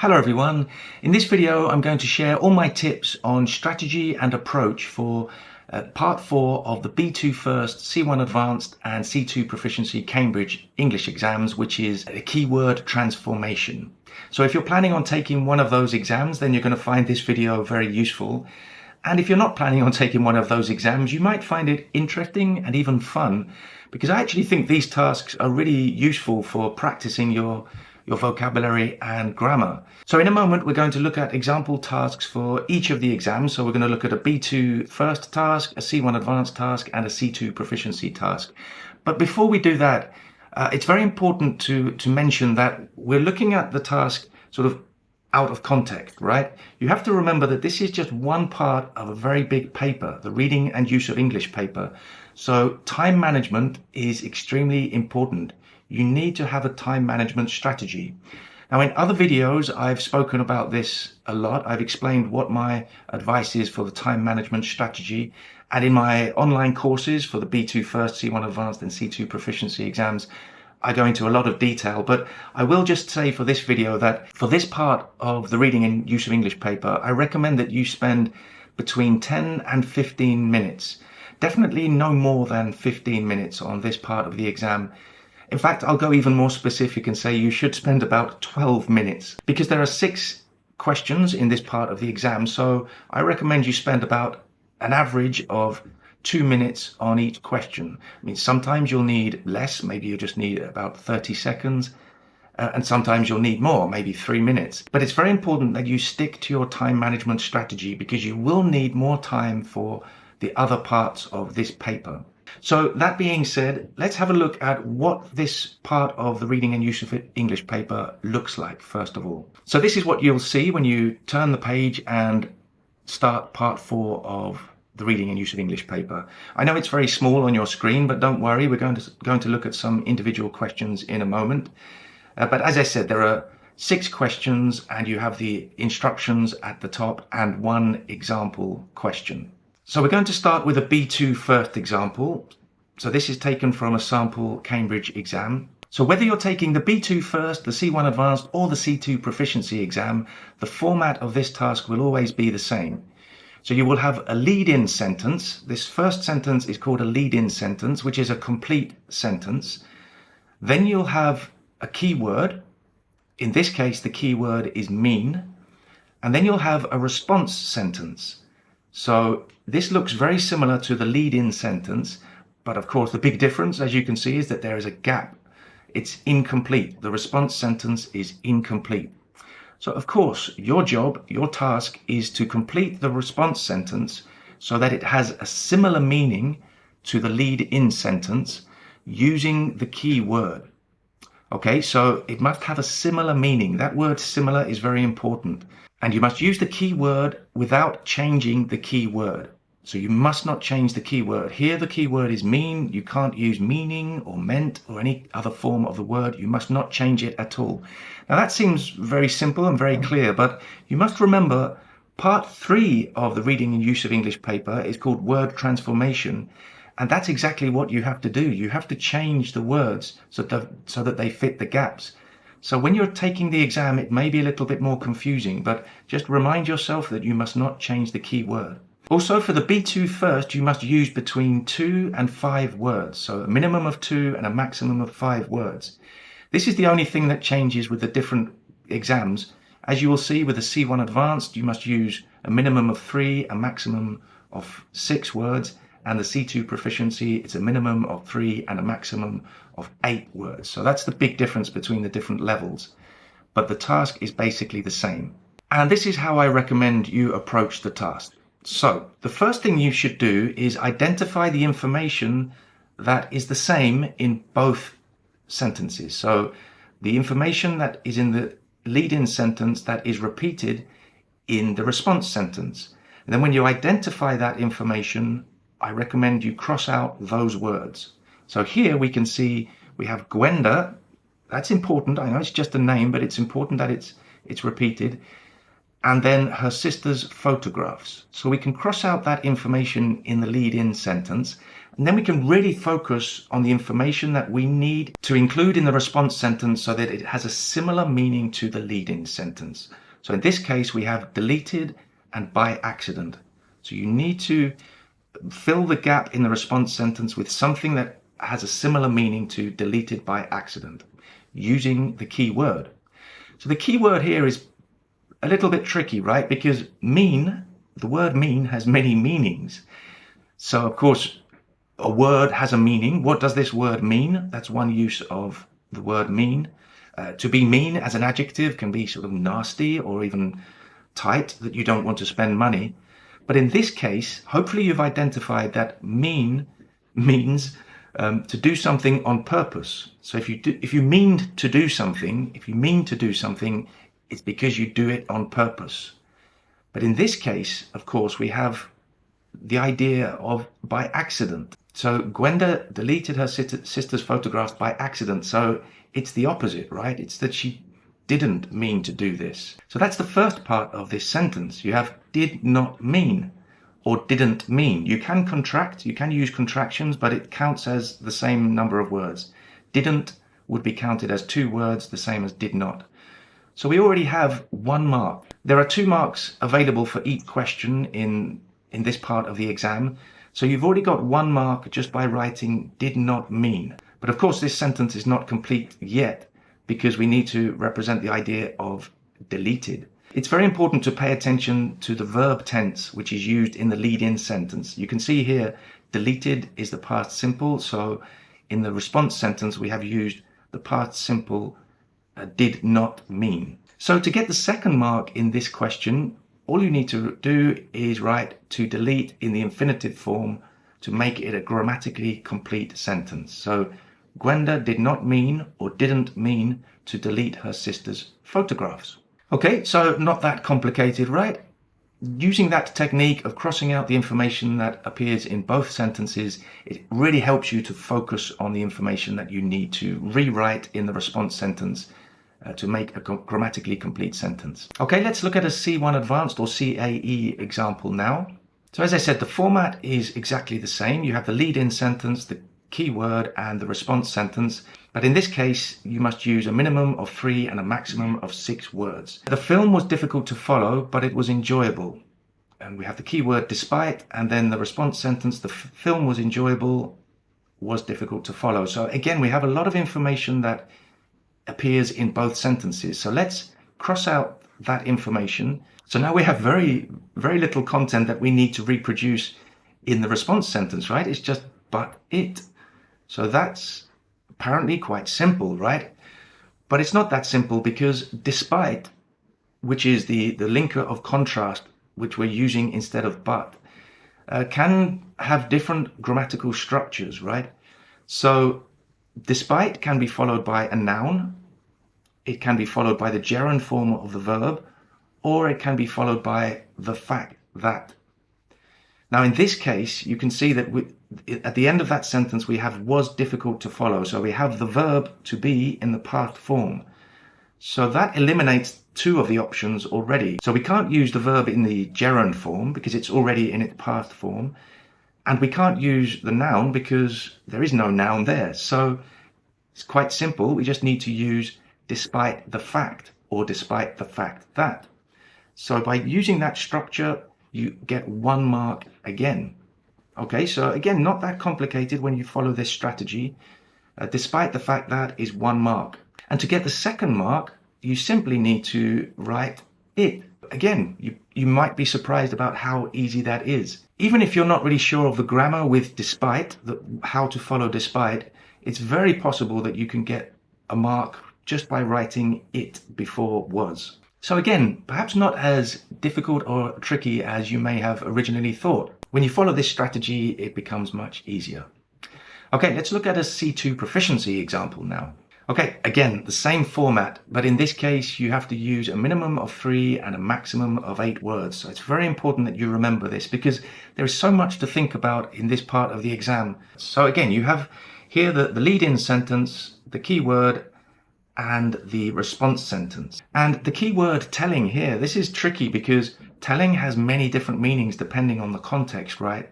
Hello everyone. In this video I'm going to share all my tips on strategy and approach for part 4 of the B2 First, C1 Advanced and C2 Proficiency Cambridge English exams, which is a keyword transformation. So if you're planning on taking one of those exams, then you're going to find this video very useful. And if you're not planning on taking one of those exams, you might find it interesting and even fun, because I actually think these tasks are really useful for practicing your vocabulary and grammar. So in a moment, we're going to look at example tasks for each of the exams. So we're going to look at a B2 First task, a C1 Advanced task, and a C2 Proficiency task. But before we do that, it's very important to mention that we're looking at the task sort of out of context, right? You have to remember that this is just one part of a very big paper, the reading and use of English paper. So time management is extremely important. You need to have a time management strategy. Now, in other videos, I've spoken about this a lot. I've explained what my advice is for the time management strategy. And in my online courses for the B2 First, C1 Advanced and C2 Proficiency exams, I go into a lot of detail. But I will just say for this video that for this part of the reading and use of English paper, I recommend that you spend between 10 and 15 minutes. Definitely no more than 15 minutes on this part of the exam. In fact, I'll go even more specific and say you should spend about 12 minutes, because there are 6 questions in this part of the exam. So I recommend you spend about an average of 2 minutes on each question. I mean, sometimes you'll need less, maybe you just need about 30 seconds, and sometimes you'll need more, maybe 3 minutes. But it's very important that you stick to your time management strategy, because you will need more time for the other parts of this paper. So that being said, let's have a look at what this part of the reading and use of English paper looks like, first of all. So this is what you'll see when you turn the page and start part 4 of the reading and use of English paper. I know it's very small on your screen, but don't worry, we're going to look at some individual questions in a moment. But as I said, there are 6 questions, and you have the instructions at the top and 1 example question. So we're going to start with a B2 First example. So this is taken from a sample Cambridge exam. So whether you're taking the B2 First, the C1 Advanced, or the C2 Proficiency exam, the format of this task will always be the same. So you will have a lead-in sentence. This first sentence is called a lead-in sentence, which is a complete sentence. Then you'll have a keyword. In this case, the keyword is mean. And then you'll have a response sentence. So this looks very similar to the lead-in sentence, but of course the big difference, as you can see, is that there is a gap. It's incomplete. The response sentence is incomplete. So of course, your job, your task is to complete the response sentence so that it has a similar meaning to the lead-in sentence using the key word. Okay, so it must have a similar meaning. That word similar is very important. And you must use the key word without changing the key word. So you must not change the key word. Here the key word is mean. You can't use meaning or meant or any other form of the word. You must not change it at all. Now that seems very simple and very clear, but you must remember part 3 of the reading and use of English paper is called word transformation. And that's exactly what you have to do. You have to change the words so that they fit the gaps. So when you're taking the exam, it may be a little bit more confusing, but just remind yourself that you must not change the key word. Also, for the B2 First, you must use between 2 and 5 words. So a minimum of 2 and a maximum of 5 words. This is the only thing that changes with the different exams. As you will see with the C1 Advanced, you must use a minimum of 3, a maximum of 6 words. And the C2 Proficiency, it's a minimum of 3 and a maximum of 8 words. So that's the big difference between the different levels. But the task is basically the same. And this is how I recommend you approach the task. So the first thing you should do is identify the information that is the same in both sentences. So the information that is in the lead-in sentence that is repeated in the response sentence. And then when you identify that information, I recommend you cross out those words. So here we can see we have Gwenda. That's important. I know it's just a name, but it's important that it's repeated. and then her sister's photographs. So we can cross out that information in the lead-in sentence, and then we can really focus on the information that we need to include in the response sentence so that it has a similar meaning to the lead-in sentence. So in this case, we have deleted and by accident. So you need to fill the gap in the response sentence with something that has a similar meaning to deleted by accident using the key word. So the key word here is a little bit tricky, right? Because mean, the word mean has many meanings. So of course, a word has a meaning. What does this word mean? That's one use of the word mean. To be mean as an adjective can be sort of nasty or even tight, that you don't want to spend money. But in this case, hopefully you've identified that mean means to do something on purpose. So if you mean to do something, it's because you do it on purpose. But in this case, of course, we have the idea of by accident. So Gwenda deleted her sister's photographs by accident. So it's the opposite, right? It's that she didn't mean to do this. So that's the first part of this sentence. You have did not mean or didn't mean. You can contract, you can use contractions, but it counts as the same number of words. Didn't would be counted as 2 words, the same as did not. So we already have 1 mark. There are 2 marks available for each question in this part of the exam. So you've already got 1 mark just by writing did not mean. But of course, this sentence is not complete yet because we need to represent the idea of deleted. It's very important to pay attention to the verb tense, which is used in the lead-in sentence. You can see here, deleted is the past simple. So in the response sentence, we have used the past simple did not mean. So to get the 2nd mark in this question, all you need to do is write to delete in the infinitive form to make it a grammatically complete sentence. So Gwenda did not mean or didn't mean to delete her sister's photographs. Okay, so not that complicated, right? Using that technique of crossing out the information that appears in both sentences, it really helps you to focus on the information that you need to rewrite in the response sentence to make a grammatically complete sentence. Okay, let's look at a C1 Advanced or CAE example now. So as I said, the format is exactly the same. You have the lead-in sentence, the keyword, and the response sentence. But in this case, you must use a minimum of 3 and a maximum of 6 words. The film was difficult to follow, but it was enjoyable. And we have the keyword despite, and then the response sentence, the film was enjoyable, was difficult to follow. So again, we have a lot of information that appears in both sentences. So let's cross out that information. So now we have very, very little content that we need to reproduce in the response sentence, right? It's just but it. So that's apparently quite simple, right? But it's not that simple because despite, which is the linker of contrast, which we're using instead of but, can have different grammatical structures, right? So despite can be followed by a noun, it can be followed by the gerund form of the verb, or it can be followed by the fact that. Now in this case, you can see that at the end of that sentence, we have was difficult to follow. So we have the verb to be in the past form. So that eliminates 2 of the options already. So we can't use the verb in the gerund form because it's already in its past form. And we can't use the noun because there is no noun there. So it's quite simple. We just need to use despite the fact or despite the fact that. So by using that structure, you get 1 mark again. Okay, so again, not that complicated when you follow this strategy. Despite the fact that is 1 mark. And to get the 2nd mark, you simply need to write it. Again, you might be surprised about how easy that is. Even if you're not really sure of the grammar with despite, how to follow despite, it's very possible that you can get a mark just by writing it before was. So again, perhaps not as difficult or tricky as you may have originally thought. When you follow this strategy, it becomes much easier. Okay, let's look at a C2 Proficiency example now. Okay, again, the same format, but in this case, you have to use a minimum of 3 and a maximum of 8 words. So it's very important that you remember this because there is so much to think about in this part of the exam. So again, you have here the lead-in sentence, the keyword, and the response sentence. And the key word telling here, this is tricky because telling has many different meanings depending on the context, right?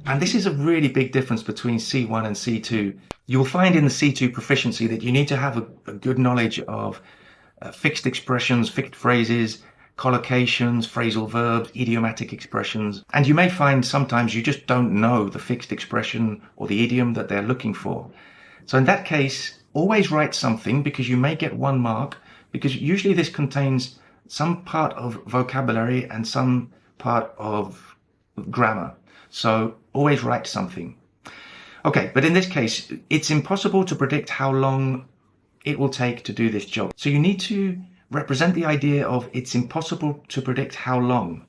And this is a really big difference between C1 and C2. You'll find in the C2 proficiency that you need to have a good knowledge of fixed expressions, fixed phrases, collocations, phrasal verbs, idiomatic expressions. And you may find sometimes you just don't know the fixed expression or the idiom that they're looking for. So in that case, always write something, because you may get 1 mark, because usually this contains some part of vocabulary and some part of grammar. So always write something. Okay, but in this case, it's impossible to predict how long it will take to do this job. So you need to represent the idea of it's impossible to predict how long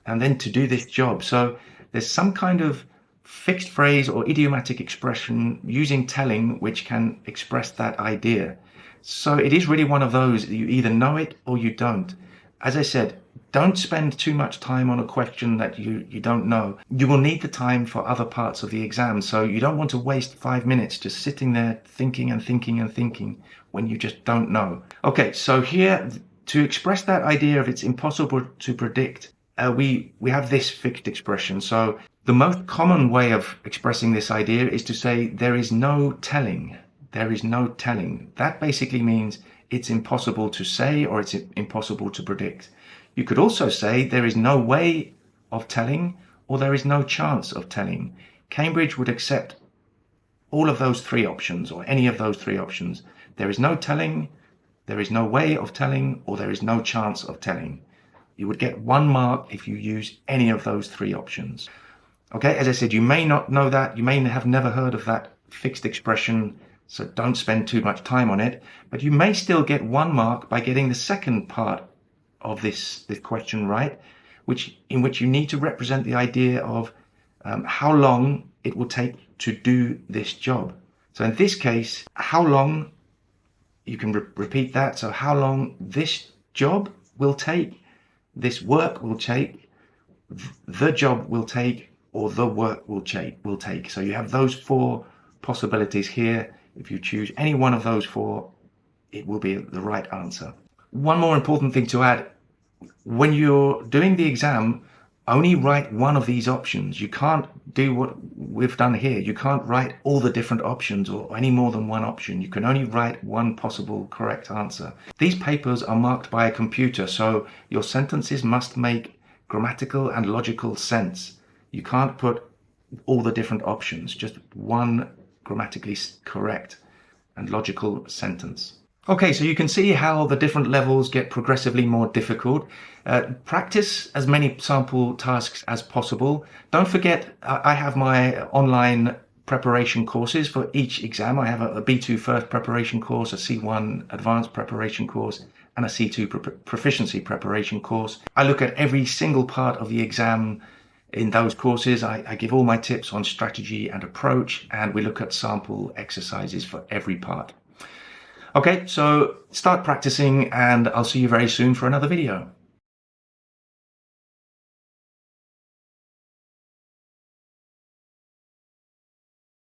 and then to do this job. So there's some kind of fixed phrase or idiomatic expression using telling which can express that idea. So it is really one of those, you either know it or you don't. As I said, don't spend too much time on a question that you don't know. You will need the time for other parts of the exam, so you don't want to waste 5 minutes just sitting there thinking and thinking and thinking when you just don't know. Okay, so here, to express that idea of it's impossible to predict, we have this fixed expression. So the most common way of expressing this idea is to say there is no telling. There is no telling. That basically means it's impossible to say, or it's impossible to predict. You could also say there is no way of telling, or there is no chance of telling. Cambridge would accept all of those 3 options, or any of those 3 options. There is no telling, there is no way of telling, or there is no chance of telling. You would get 1 mark if you use any of those 3 options. Okay, as I said, you may not know that, you may have never heard of that fixed expression, so don't spend too much time on it, but you may still get 1 mark by getting the second part of this question right, in which you need to represent the idea of how long it will take to do this job. So in this case, how long, you can repeat that, so how long this job will take, this work will take, the job will take, or the work will take. So you have those 4 possibilities here. If you choose any one of those 4, it will be the right answer. One more important thing to add: when you're doing the exam, only write one of these options. You can't do what we've done here. You can't write all the different options or any more than one option. You can only write one possible correct answer. These papers are marked by a computer, so your sentences must make grammatical and logical sense. You can't put all the different options, just one grammatically correct and logical sentence. Okay, so you can see how the different levels get progressively more difficult. Practice as many sample tasks as possible. Don't forget, I have my online preparation courses for each exam. I have a B2 First preparation course, a C1 Advanced preparation course, and a C2 Proficiency preparation course. I look at every single part of the exam in those courses. I give all my tips on strategy and approach, and we look at sample exercises for every part. Okay, so start practicing, and I'll see you very soon for another video.